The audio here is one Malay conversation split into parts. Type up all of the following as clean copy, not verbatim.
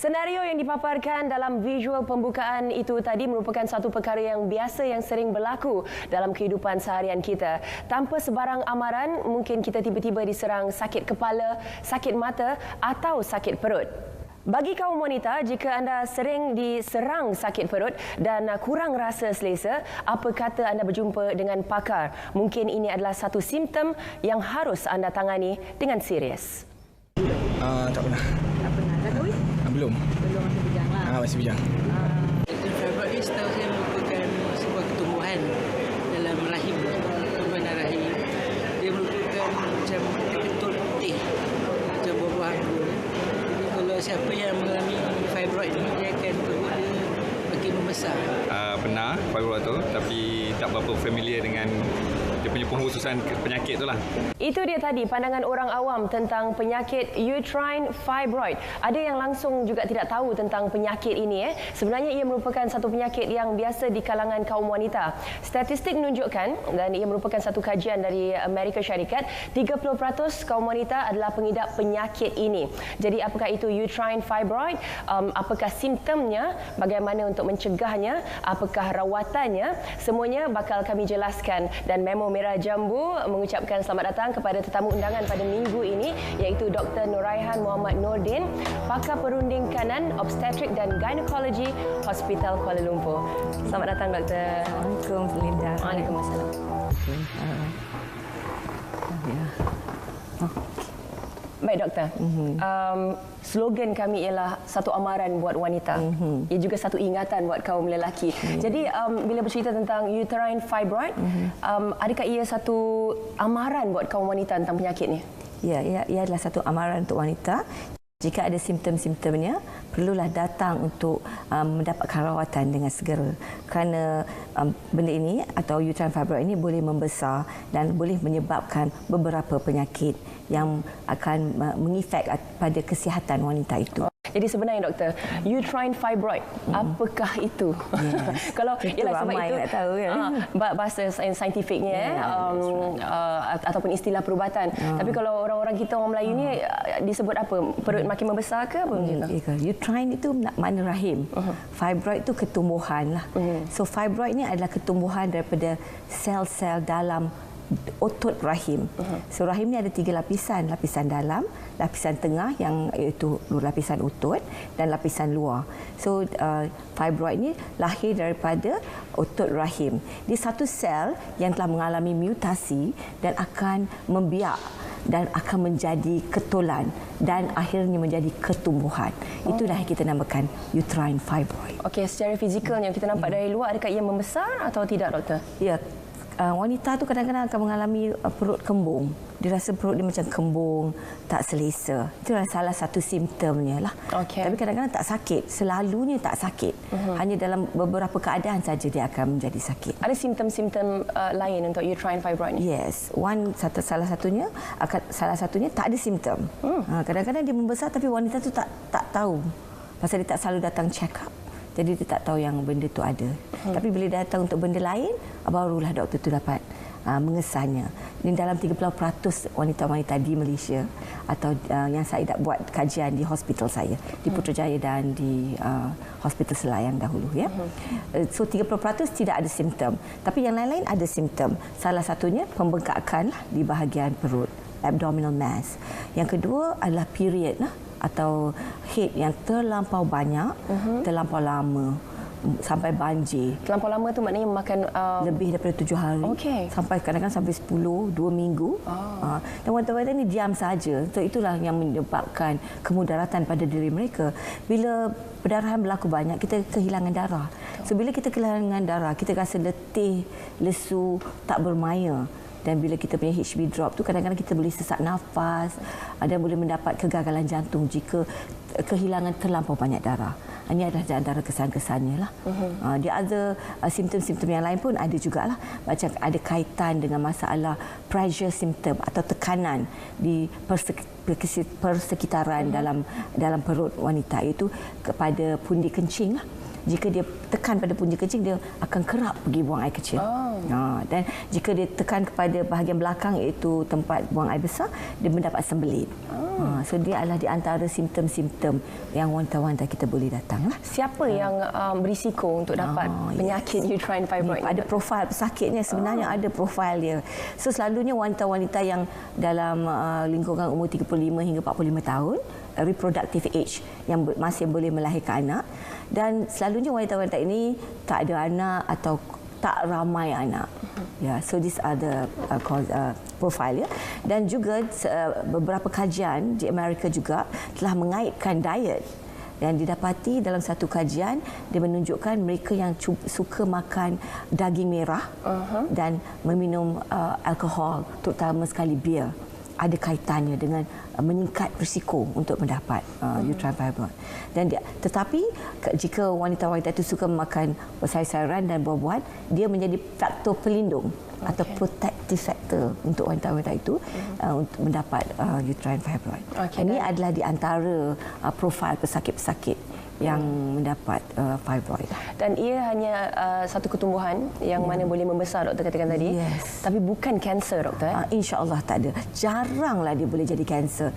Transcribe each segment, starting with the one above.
Senario yang dipaparkan dalam visual pembukaan itu tadi merupakan satu perkara yang biasa yang sering berlaku dalam kehidupan seharian kita. Tanpa sebarang amaran, mungkin kita tiba-tiba diserang sakit kepala, sakit mata atau sakit perut. Bagi kaum wanita, jika anda sering diserang sakit perut dan kurang rasa selesa, apa kata anda berjumpa dengan pakar? Mungkin ini adalah satu simptom yang harus anda tangani dengan serius. Tak pernah. Tak pernah. Dah kahwin? Belum. Belum, masih bujang lah. Masih bujang. Fibroid ni setahu saya merupakan sebuah ketumbuhan dalam rahim, pertumbuhan rahim. Dia merupakan macam ketul putih, macam buah-buah anggur. Jadi kalau siapa yang mengalami fibroid ni, dia akan perut dia makin membesar. Pernah fibroid tu, tapi tak berapa familiar dengan dia punya pengkhususan penyakit tu lah. Itu dia tadi pandangan orang awam tentang penyakit uterine fibroid. Ada yang langsung juga tidak tahu tentang penyakit ini. Sebenarnya ia merupakan satu penyakit yang biasa di kalangan kaum wanita. Statistik menunjukkan, dan ia merupakan satu kajian dari Amerika Syarikat, 30% kaum wanita adalah pengidap penyakit ini. Jadi apakah itu uterine fibroid? Apakah simptomnya? Bagaimana untuk mencegahnya? Apakah rawatannya? Semuanya bakal kami jelaskan. Dan Memo Merah Jambu mengucapkan selamat datang kepada tetamu undangan pada minggu ini, iaitu Dr. Nuraihan Muhammad Nordin, pakar perunding kanan obstetrik dan gynecology Hospital Kuala Lumpur. Selamat datang, Doktor. Assalamualaikum, Linda. Waalaikumsalam. Baik, Doktor. Slogan kami ialah satu amaran buat wanita. Ia juga satu ingatan buat kaum lelaki. Jadi, bila bercerita tentang uterine fibroid, adakah ia satu amaran buat kaum wanita tentang penyakit ni? Ya, ia adalah satu amaran untuk wanita. Jika ada simptom-simptomnya, perlulah datang untuk mendapatkan rawatan dengan segera. Kerana benda ini atau uterine fibroid ini boleh membesar dan boleh menyebabkan beberapa penyakit yang akan mengefek pada kesihatan wanita itu. Jadi sebenarnya, Doktor, uterine fibroid, apakah itu? Yes. Kalau itu ialah sebab ramai itu nak tahu kan? Bahasa saintifiknya ataupun istilah perubatan. Tapi kalau orang-orang kita orang Melayu ni disebut apa? Perut makin membesar ke apa macam tu? Uterine itu makna rahim. Fibroid itu ketumbuhan lah. So fibroid ni adalah ketumbuhan daripada sel-sel dalam otot rahim. So rahim ni ada 3 lapisan. Lapisan dalam, lapisan tengah yang iaitu lapisan otot dan lapisan luar. So fibroid ni lahir daripada otot rahim. Dia satu sel yang telah mengalami mutasi dan akan membiak dan akan menjadi ketulan dan akhirnya menjadi ketumbuhan. Itulah yang kita namakan uterine fibroid. Okey, secara fizikalnya kita nampak dari luar, adakah ia membesar atau tidak, Doktor? Ya, wanita tu kadang-kadang akan mengalami perut kembung. Dia rasa perut dia macam kembung, tak selesa. Itu adalah salah satu simptomnya lah. Okey. Tapi kadang-kadang tak sakit. Selalunya tak sakit. Hanya dalam beberapa keadaan saja dia akan menjadi sakit. Ada simptom-simptom lain untuk uterine fibroid ni? Yes, salah satunya tak ada simptom. Kadang-kadang dia membesar tapi wanita tu tak tahu. Pasal dia tak selalu datang check up. Jadi dia tak tahu yang benda tu ada. Tapi bila datang untuk benda lain, barulah doktor tu dapat mengesannya. Ini dalam 30% wanita-wanita di Malaysia atau yang saya dah buat kajian di hospital saya, di Putrajaya dan di hospital Selayang dahulu. Ya. So 30% tidak ada simptom. Tapi yang lain-lain ada simptom. Salah satunya pembengkakan di bahagian perut, abdominal mass. Yang kedua adalah period atau head yang terlampau banyak, terlampau lama, sampai banjir. Terlampau lama tu maknanya makan lebih daripada 7 hari. Okey. Sampai kadang-kadang sampai 10, 2 minggu. Dan wanita-wanita ni diam saja. So itulah yang menyebabkan kemudaratan pada diri mereka. Bila perdarahan berlaku banyak, kita kehilangan darah. So bila kita kehilangan darah, kita rasa letih, lesu, tak bermaya. Dan bila kita punya HB drop tu, kadang-kadang kita boleh sesak nafas dan boleh mendapat kegagalan jantung jika kehilangan terlampau banyak darah. Ini adalah antara kesan-kesannya lah. Dia ada simptom-simptom yang lain pun ada jugalah. Macam ada kaitan dengan masalah pressure symptom atau tekanan di persekitaran dalam perut wanita, iaitu kepada pundi kencing lah. Jika dia tekan pada pundi kencing, dia akan kerap pergi buang air kecil. Dan jika dia tekan kepada bahagian belakang, iaitu tempat buang air besar, dia mendapat sembelit. So dia adalah di antara simptom-simptom yang wanita-wanita kita boleh datang lah. Siapa yang berisiko untuk dapat penyakit uterine fibroid? Ada profil pesakitnya, sebenarnya ada profil dia. So selalunya wanita-wanita yang dalam lingkungan umur 35 hingga 45 tahun, reproductive age, yang masih boleh melahirkan anak, dan selalunya wanita-wanita ini tak ada anak atau tak ramai anak. So these are the profile. Dan juga beberapa kajian di Amerika juga telah mengaitkan diet. Dan didapati dalam satu kajian, dia menunjukkan mereka yang suka makan daging merah dan meminum alkohol, terutama sekali bir, ada kaitannya dengan meningkat risiko untuk mendapat uterine fibroid. Dan tetapi jika wanita-wanita itu suka makan sayur-sayuran dan buah-buahan, dia menjadi faktor pelindung atau protective factor untuk wanita-wanita itu untuk mendapat uterine fibroid. Ini adalah di antara profil pesakit-pesakit yang mendapat fibroid. Dan ia hanya satu ketumbuhan yang mana boleh membesar, doktor katakan tadi. Tapi bukan kanser, doktor. InsyaAllah tak ada. Jaranglah dia boleh jadi kanser.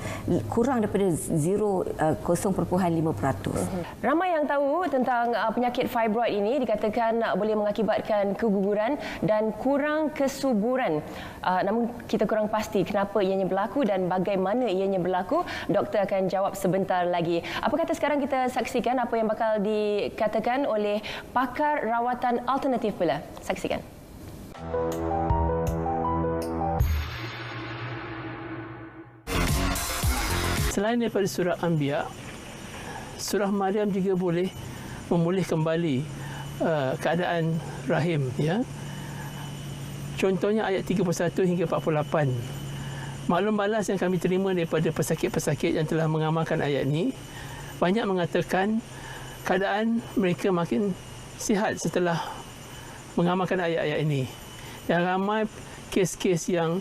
Kurang daripada 0.5%. Ramai yang tahu tentang penyakit fibroid ini, dikatakan boleh mengakibatkan keguguran dan kurang kesuburan. Namun kita kurang pasti kenapa ianya berlaku dan bagaimana ianya berlaku. Doktor akan jawab sebentar lagi. Apa kata sekarang kita saksikan apa yang bakal dikatakan oleh pakar rawatan alternatif pula. Saksikan. Selain daripada surah Anbiya, surah Maryam juga boleh memulih kembali keadaan rahim, ya. Contohnya ayat 31 hingga 48. Maklum balas yang kami terima daripada pesakit-pesakit yang telah mengamalkan ayat ini, banyak mengatakan keadaan mereka makin sihat setelah mengamalkan ayat-ayat ini. Yang ramai kes-kes yang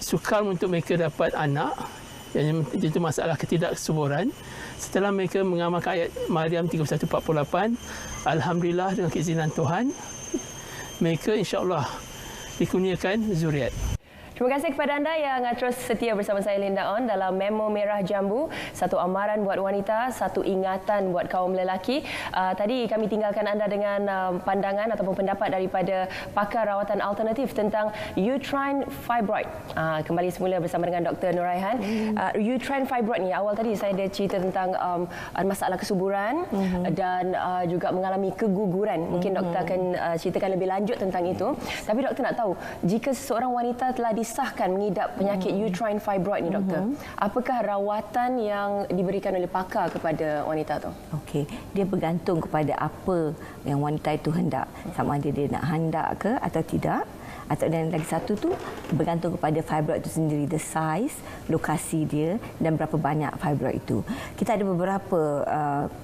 sukar untuk mereka dapat anak, yang itu masalah ketidaksuburan. Setelah mereka mengamalkan ayat Maryam 31:48, alhamdulillah dengan keizinan Tuhan, mereka insya-Allah dikurniakan zuriat. Terima kasih kepada anda yang terus setia bersama saya Linda On dalam Memo Merah Jambu. Satu amaran buat wanita, satu ingatan buat kaum lelaki. Tadi kami tinggalkan anda dengan pandangan ataupun pendapat daripada pakar rawatan alternatif tentang uterine fibroid. Kembali semula bersama dengan Dr. Nuraihan. Uterine fibroid ni, awal tadi saya ada cerita tentang masalah kesuburan dan juga mengalami keguguran. Mungkin doktor akan ceritakan lebih lanjut tentang itu. Tapi doktor nak tahu, jika seseorang wanita telah disahkan mengidap penyakit uterine fibroid ni, doktor, apakah rawatan yang diberikan oleh pakar kepada wanita tu? Okey, dia bergantung kepada apa yang wanita itu hendak. Sama ada dia nak hendak ke atau tidak. Atau dan lagi satu tu bergantung kepada fibroid itu sendiri, the size, lokasi dia dan berapa banyak fibroid itu. Kita ada beberapa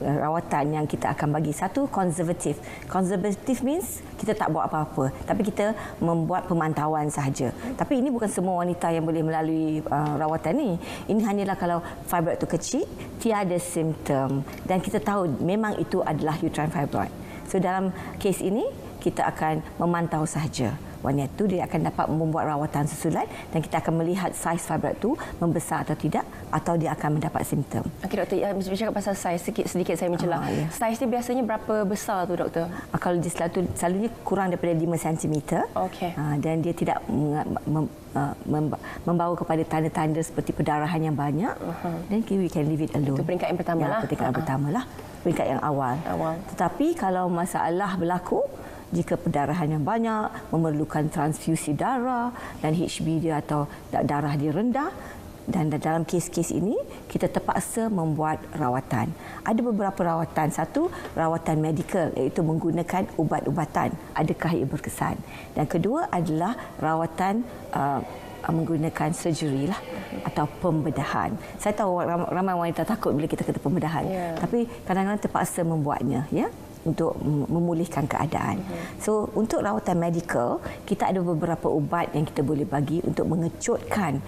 rawatan yang kita akan bagi. Satu, konservatif. Konservatif means kita tak buat apa-apa, tapi kita membuat pemantauan sahaja. Tapi ini bukan semua wanita yang boleh melalui rawatan ni. Ini hanyalah kalau fibroid itu kecil, tiada simptom dan kita tahu memang itu adalah uterine fibroid. So dalam kes ini kita akan memantau sahaja. Wanita itu dia akan dapat membuat rawatan susulan dan kita akan melihat saiz fibroid itu membesar atau tidak, atau dia akan mendapat simptom. Okey doktor, bercakap pasal saiz, sedikit saya mencelah. Saiz dia biasanya berapa besar tu, doktor? Kalau dia selalunya kurang daripada 5 cm. Okey. Dan dia tidak membawa kepada tanda-tanda seperti perdarahan yang banyak. Dan we can leave it alone. Itu peringkat yang pertama lah. Peringkat yang pertama lah. Peringkat yang awal. Tetapi kalau masalah berlaku, jika perdarahan yang banyak, memerlukan transfusi darah dan HB dia atau darah dia rendah, dan dalam kes-kes ini kita terpaksa membuat rawatan. Ada beberapa rawatan. Satu, rawatan medikal, iaitu menggunakan ubat-ubatan. Adakah ia berkesan? Dan kedua adalah rawatan menggunakan surgery lah atau pembedahan. Saya tahu ramai wanita takut bila kita kata pembedahan, tapi kadang-kadang terpaksa membuatnya, ya. untuk memulihkan keadaan. So untuk rawatan medikal, kita ada beberapa ubat yang kita boleh bagi untuk mengecutkan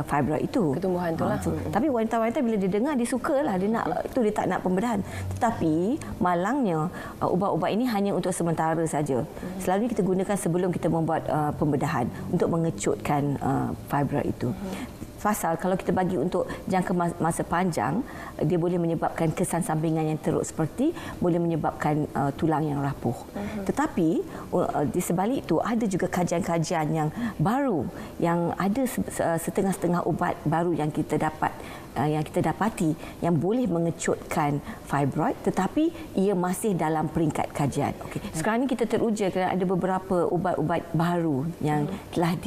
fibroid itu. Ketumbuhan itulah. Tapi wanita-wanita bila dia dengar, dia sukalah, dia nak itu, dia tak nak pembedahan. Tetapi malangnya ubat-ubat ini hanya untuk sementara saja. Selalunya kita gunakan sebelum kita membuat pembedahan untuk mengecutkan fibroid itu. Pasal kalau kita bagi untuk jangka masa panjang, dia boleh menyebabkan kesan sampingan yang teruk seperti boleh menyebabkan tulang yang rapuh. Tetapi di sebalik itu ada juga kajian-kajian yang baru, yang ada setengah-setengah ubat baru yang kita dapati yang boleh mengecutkan fibroid, tetapi ia masih dalam peringkat kajian. Sekarang ini kita teruja kerana ada beberapa ubat-ubat baru yang telah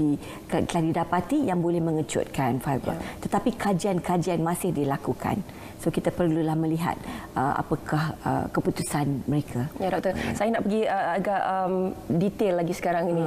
didapati yang boleh mengecutkan fibroid. Tetapi kajian-kajian masih dilakukan. So kita perlulah melihat apakah keputusan mereka. Ya doktor, saya nak pergi agak detail lagi sekarang ini.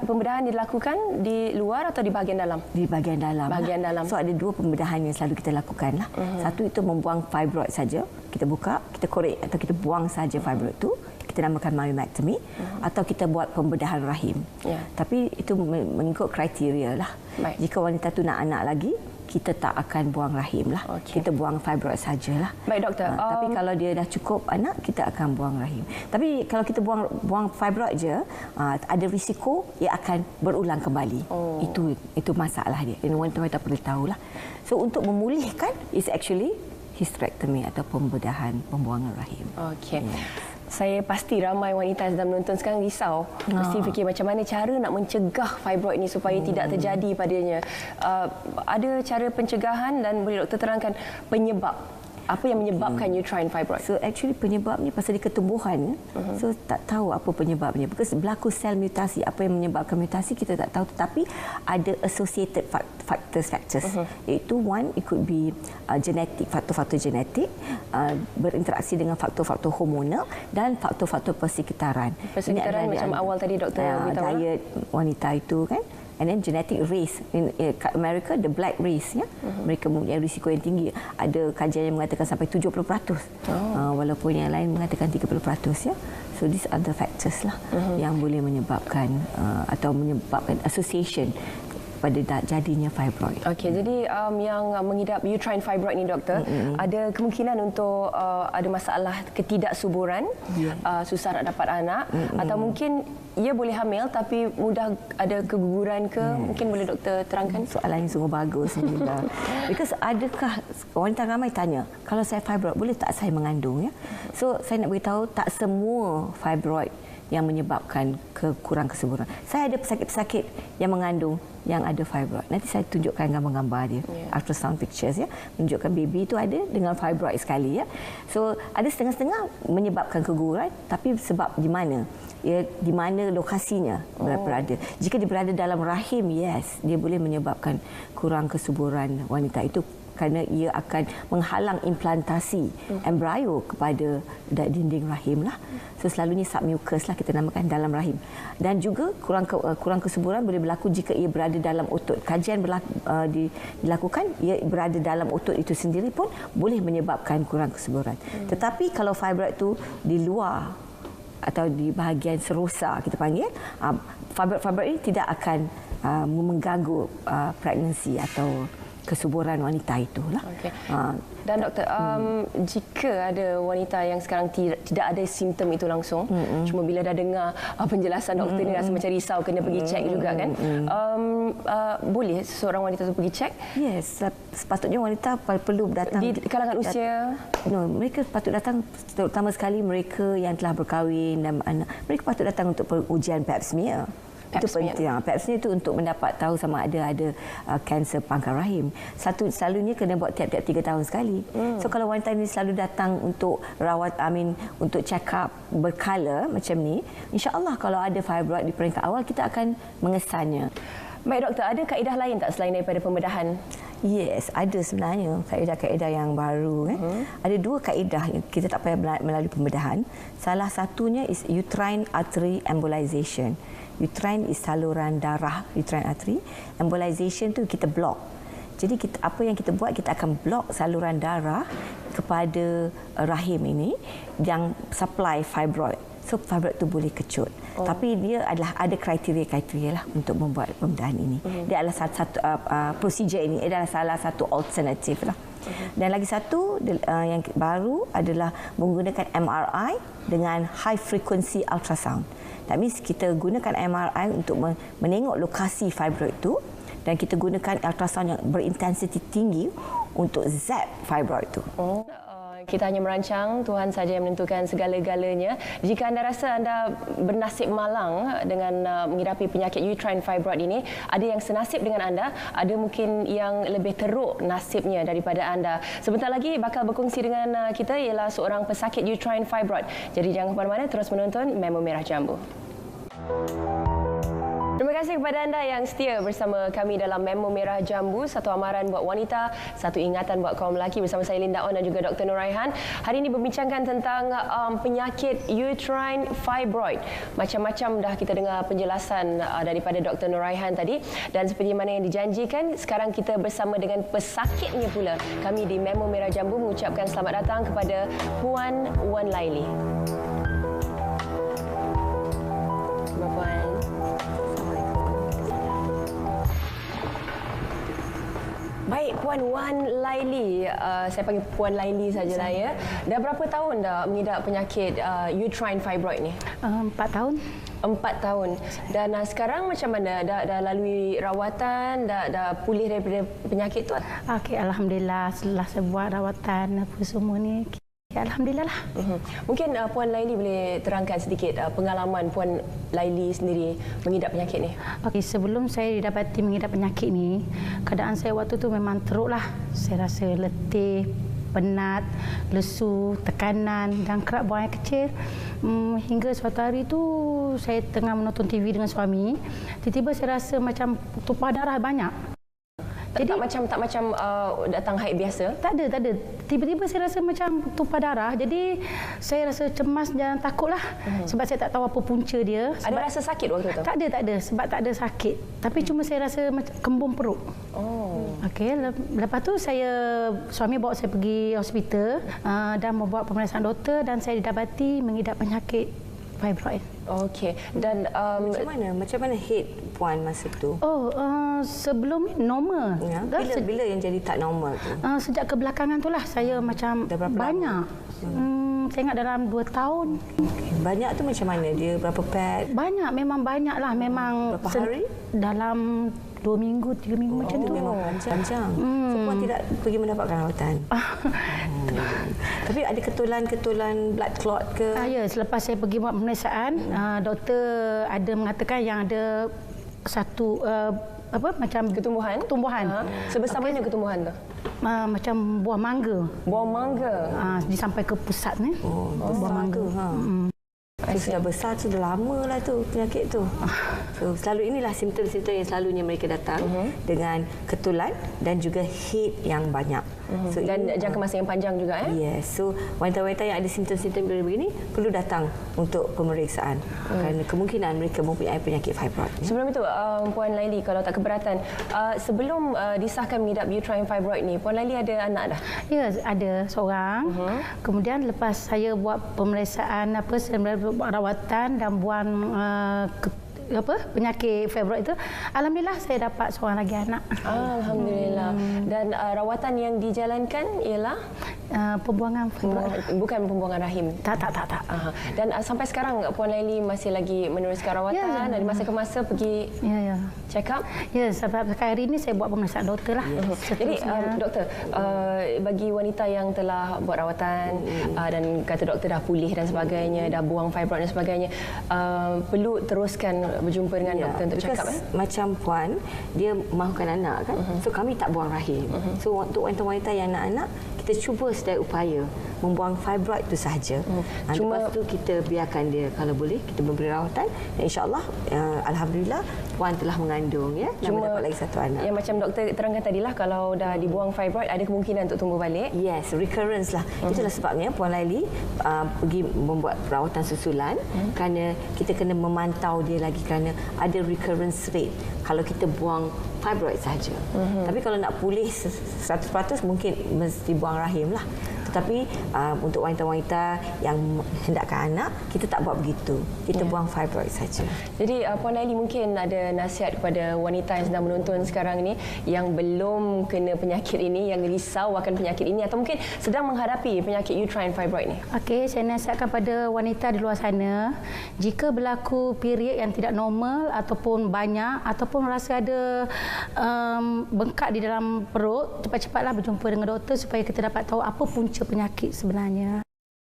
Pembedahan dilakukan di luar atau di bahagian dalam? Di bahagian dalam. Bahagian dalam. So ada dua pembedahan yang selalu kita lakukan lah. Satu itu membuang fibroid saja. Kita buka, kita korek atau kita buang saja fibroid itu. Kita namakan myomectomy, atau kita buat pembedahan rahim. Ya. Tapi itu mengikut kriteria lah. Baik. Jika wanita tu nak anak lagi, kita tak akan buang rahim lah. Kita buang fibroid sajalah. Baik doktor. Tapi kalau dia dah cukup anak, kita akan buang rahim. Tapi kalau kita buang fibroid je, ada risiko ia akan berulang kembali. Itu masalah dia. Dan wanita-wanita perlu tahulah. So untuk memulihkan is actually hysterectomy atau pembedahan pembuangan rahim. Okey. Saya pasti ramai wanita yang sedang menonton sekarang risau. Mesti fikir macam mana cara nak mencegah fibroid ini supaya tidak terjadi padanya. Ada cara pencegahan dan boleh doktor terangkan penyebab. Apa yang menyebabkan uterine fibroid? So actually penyebabnya pasal dia ketumbuhan. So tak tahu apa penyebabnya. Because berlaku sel mutasi. Apa yang menyebabkan mutasi kita tak tahu. Tetapi ada associated factors. Iaitu one, it could be genetic, faktor-faktor genetik, berinteraksi dengan faktor-faktor hormonal dan faktor-faktor persekitaran. Persekitaran macam awal tadi doktor beritahu. Diet wanita itu kan. And then genetic race. In Amerika, the black race, ya, mereka mempunyai risiko yang tinggi. Ada kajian yang mengatakan sampai 70%. Walaupun yang lain mengatakan 30%, ya. So these are the factors lah yang boleh menyebabkan atau menyebabkan association pada jadinya fibroid. Okey, jadi yang mengidap uterine fibroid ni doktor, ada kemungkinan untuk ada masalah ketidaksuburan, susah nak dapat anak, atau mungkin ia boleh hamil tapi mudah ada keguguran ke? Mungkin boleh doktor terangkan? Soalan yang sungguh bagus. Because adakah wanita ramai tanya, kalau saya fibroid boleh tak saya mengandung, ya? So saya nak beritahu tak semua fibroid yang menyebabkan kurang kesuburan. Saya ada pesakit-pesakit yang mengandung yang ada fibroid. Nanti saya tunjukkan gambar-gambar dia, ultrasound pictures, ya, menunjukkan baby itu ada dengan fibroid sekali, ya. So ada setengah-setengah menyebabkan keguguran, tapi sebab di mana? Ya, di mana lokasinya berada. Jika dia berada dalam rahim, yes, dia boleh menyebabkan kurang kesuburan wanita itu, kerana ia akan menghalang implantasi embrio kepada dinding rahim lah. So selalunya submucous lah kita namakan dalam rahim. Dan juga kurang kesuburan boleh berlaku jika ia berada dalam otot. Kajian dilakukan, ia berada dalam otot itu sendiri pun boleh menyebabkan kurang kesuburan. Tetapi kalau fibroid itu di luar atau di bahagian serosa kita panggil, fibroid ini tidak akan mengganggu pregnancy atau kesuburan wanita itulah. Okay. Dan doktor, jika ada wanita yang sekarang tidak ada simptom itu langsung, cuma bila dah dengar penjelasan doktor ni rasa macam risau, kena pergi cek juga kan? Boleh seorang wanita itu pergi cek? Yes, sepatutnya wanita perlu datang. Di kalangan usia? No, mereka patut datang, terutama sekali mereka yang telah berkahwin dan anak. Mereka patut datang untuk ujian pap smear. Itu penting. Pap smear itu untuk mendapat tahu sama ada kanser pangkal rahim. Selalunya kena buat tiap-tiap 3 tahun sekali. So kalau wanita ini selalu datang untuk untuk check up berkala macam ni, insya-Allah kalau ada fibroid di peringkat awal kita akan mengesannya. Baik doktor, ada kaedah lain tak selain daripada pembedahan? Yes, ada sebenarnya kaedah-kaedah yang baru. Ada 2 kaedah yang kita tak payah melalui pembedahan. Salah satunya is uterine artery embolization. Uterine is saluran darah, uterine artery. Embolization tu kita block. Jadi apa yang kita buat, kita akan blok saluran darah kepada rahim ini yang supply fibroid. So fibroid tu boleh kecut. Tapi dia ada kriteria-kriteria lah untuk membuat pembedahan ini. Dia adalah satu prosedur ini adalah salah satu alternatif lah. Dan lagi satu yang baru adalah menggunakan MRI dengan high frequency ultrasound. That means kita gunakan MRI untuk menengok lokasi fibroid itu, dan kita gunakan ultrasound yang berintensiti tinggi untuk zap fibroid itu. Kita hanya merancang, Tuhan saja yang menentukan segala-galanya. Jika anda rasa anda bernasib malang dengan menghadapi penyakit uterine fibroid ini, ada yang senasib dengan anda, ada mungkin yang lebih teruk nasibnya daripada anda. Sebentar lagi bakal berkongsi dengan kita ialah seorang pesakit uterine fibroid. Jadi jangan ke mana-mana, terus menonton Memo Merah Jambu. Terima kasih kepada anda yang setia bersama kami dalam Memo Merah Jambu, satu amaran buat wanita, satu ingatan buat kaum lelaki, bersama saya Linda On dan juga Dr. Nuraihan. Hari ini berbincangkan tentang penyakit uterine fibroid. Macam-macam dah kita dengar penjelasan daripada Dr. Nuraihan tadi, dan seperti mana yang dijanjikan, sekarang kita bersama dengan pesakitnya pula. Kami di Memo Merah Jambu mengucapkan selamat datang kepada Puan Wan Laili. Puan. Baik, Puan Wan Laili, saya panggil Puan Laili sajalah ya. Dah berapa tahun dah mengidap penyakit uterine fibroid ni? 4 tahun. 4 tahun. Dan sekarang macam mana? Dah lalui rawatan, dah pulih daripada penyakit tu? Okey, alhamdulillah setelah saya buat rawatan apa semua ni. Ya, alhamdulillah lah. Mungkin Puan Laili boleh terangkan sedikit pengalaman Puan Laili sendiri mengidap penyakit ni. Okey, sebelum saya didapati mengidap penyakit ni, keadaan saya waktu tu memang teruk lah. Saya rasa letih, penat, lesu, tekanan dan kerap buang air kecil. Hingga suatu hari tu saya tengah menonton TV dengan suami, tiba-tiba saya rasa macam tumpah darah banyak. Jadi tak macam datang haid biasa? Tak ada. Tiba-tiba saya rasa macam tumpah darah. Jadi saya rasa cemas dan takutlah. Sebab saya tak tahu apa punca dia. Ada rasa sakit waktu tu? Tak ada. Sebab tak ada sakit. Tapi cuma saya rasa macam kembung perut. Okey, lepas tu suami bawa saya pergi hospital dan membuat pemeriksaan doktor, dan saya didapati mengidap penyakit fibroid. Okey. Dan Macam mana head Puan masa tu? Sebelum normal. Ya. Bila yang jadi tak normal tu? Sejak kebelakangan itulah saya macam banyak. Saya ingat dalam 2 tahun. Banyak tu macam mana? Dia berapa pad? Banyak, memang banyak lah. Memang berapa hari? Dalam 2 minggu, 3 minggu macam tu. Memang panjang. So, Puan tidak pergi mendapatkan rawatan? Tapi ada ketulan blood clot ke? Ya, selepas saya pergi buat pemeriksaan, doktor ada mengatakan yang ada satu macam ketumbuhan. Sebesar mana ketumbuhan tu? Macam buah mangga. Buah mangga. Sampai ke pusat ni. Buah mangga. Sudah besar, sudah lama lah tu penyakit tu. So, selalu inilah simptom-simptom yang selalunya mereka datang dengan ketulan dan juga head yang banyak. So, dan jangka masa yang panjang juga. Yes. So, wanita-wanita yang ada simptom-simptom begini perlu datang untuk pemeriksaan kerana kemungkinan mereka mempunyai penyakit fibroid. Sebelum itu, Puan Laili, kalau tak keberatan, sebelum disahkan mengidap uterine fibroid ni, Puan Laili ada anak dah? Ya, ada seorang. Kemudian lepas saya buat pemeriksaan saya buat rawatan dan buang penyakit fibroid itu, alhamdulillah saya dapat seorang lagi anak. Alhamdulillah. Dan rawatan yang dijalankan ialah pembuangan fibroid. Bukan pembuangan rahim. Tak. Dan sampai sekarang Puan Laili masih lagi meneruskan rawatan, dari masa ke masa pergi check up? Ya, sampai hari ini saya buat pemeriksaan doktor lah. Jadi doktor, bagi wanita yang telah buat rawatan dan kata doktor dah pulih dan sebagainya, dah buang fibroid dan sebagainya, perlu teruskan berjumpa dengan doktor untuk check up? Macam Puan, dia mahukan anak kan? So kami tak buang rahim. So untuk wanita-wanita yang nak anak, kita cuba sedaya upaya membuang fibroid itu sahaja. Lepas tu kita biarkan dia, kalau boleh kita memberi rawatan, dan insya-Allah alhamdulillah Puan telah mengandung dan mendapat lagi satu anak. Yang macam doktor terangkan tadilah, kalau dah dibuang fibroid ada kemungkinan untuk tumbuh balik. Yes, recurrence lah. Itulah sebabnya Puan Laili pergi membuat rawatan susulan kerana kita kena memantau dia lagi kerana ada recurrence rate. kalau kita buang fibroid saja. Tapi kalau nak pulih 100% mungkin mesti buang rahim lah. Tetapi untuk wanita-wanita yang hendakkan anak, kita tak buat begitu. Kita buang fibroid saja. Jadi Puan Laili mungkin ada nasihat kepada wanita yang sedang menonton sekarang ini yang belum kena penyakit ini, yang risau akan penyakit ini atau mungkin sedang menghadapi penyakit uterine fibroid ni. Okey, saya nasihatkan pada wanita di luar sana, jika berlaku period yang tidak normal ataupun banyak ataupun rasa ada bengkak di dalam perut, cepat-cepatlah berjumpa dengan doktor supaya kita dapat tahu apa punca penyakit sebenarnya.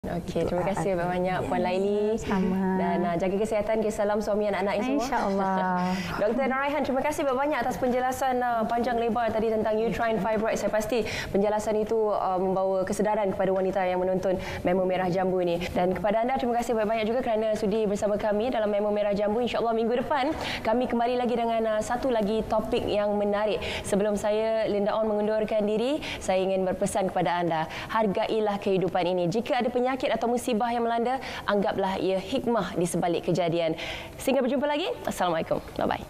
Okey, terima kasih banyak Puan Laili. Sama. Dan jaga kesihatan, salam suami anak-anak semua. InsyaAllah. Dr. Naraihan, terima kasih banyak atas penjelasan panjang lebar tadi tentang uterine fibroid. Saya pasti penjelasan itu membawa kesedaran kepada wanita yang menonton Memo Merah Jambu ini. Dan kepada anda, terima kasih banyak juga kerana sudi bersama kami dalam Memo Merah Jambu. InsyaAllah minggu depan kami kembali lagi dengan satu lagi topik yang menarik. Sebelum saya, Linda On, mengundurkan diri, saya ingin berpesan kepada anda, hargailah kehidupan ini. Jika ada penyakit atau musibah yang melanda, anggaplah ia hikmah di sebalik kejadian. Sehingga berjumpa lagi. Assalamualaikum. Bye-bye.